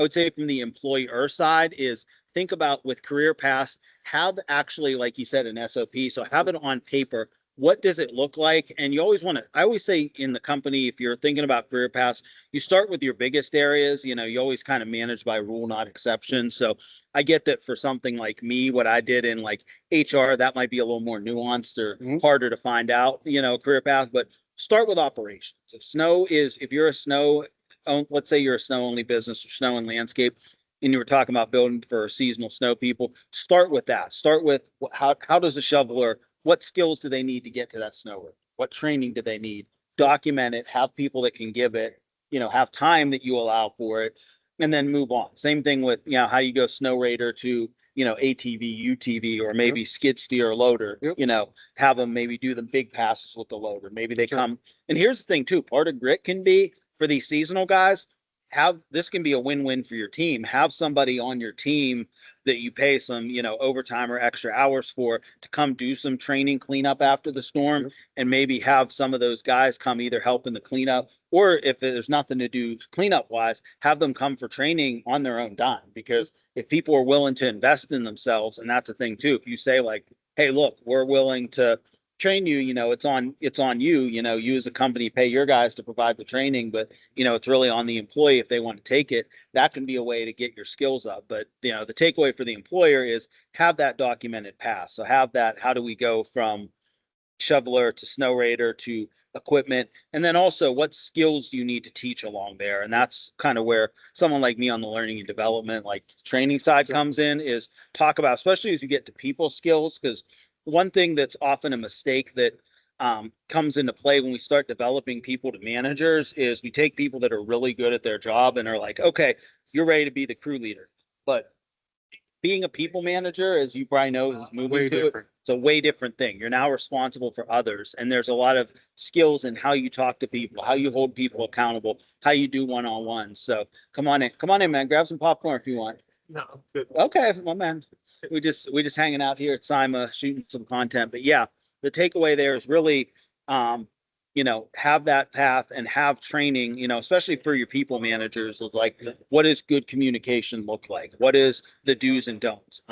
I would say from the employer side is think about with career paths, have actually, like you said, an SOP. So have it on paper. What does it look like? And you always want to, I always say in the company, if you're thinking about career paths, you start with your biggest areas. You always kind of manage by rule, not exception. So I get that for something like me, what I did in like HR, that might be a little more nuanced or harder to find out, career path, but start with operations. If you're a snow, let's say you're a snow only business or snow and landscape, and you were talking about building for seasonal snow people, start with that. Start with how does a shoveler, what skills do they need to get to that snow? What training do they need? Document it, have people that can give it, have time that you allow for it, and then move on. Same thing with, how you go snow raider to, ATV, UTV, or maybe skid steer loader, have them maybe do the big passes with the loader. Maybe they come. And here's the thing too, part of grit can be for these seasonal guys, this can be a win-win for your team. Have somebody on your team that you pay some, overtime or extra hours for to come do some training cleanup after the storm, and maybe have some of those guys come either help in the cleanup, or if there's nothing to do cleanup wise, have them come for training on their own dime. Because if people are willing to invest in themselves, and that's a thing too, if you say like, hey, look, we're willing to train you, it's on you, you as a company pay your guys to provide the training, but it's really on the employee if they want to take it. That can be a way to get your skills up. But the takeaway for the employer is have that documented path. So have that, how do we go from shoveler to snow raider to equipment, and then also what skills do you need to teach along there. And that's kind of where someone like me on the learning and development, like training side, comes in, is talk about, especially as you get to people skills. Because one thing that's often a mistake that comes into play when we start developing people to managers is we take people that are really good at their job and are like, okay, you're ready to be the crew leader. But being a people manager, as you probably know, is moving to it. It's a way different thing. You're now responsible for others. And there's a lot of skills in how you talk to people, how you hold people accountable, how you do one-on-ones. So come on in, man. Grab some popcorn if you want. No, I'm good. Okay, my man. We just hanging out here at Sima shooting some content. But yeah, the takeaway there is really have that path and have training, especially for your people managers, of like, what does good communication look like? What is the do's and don'ts?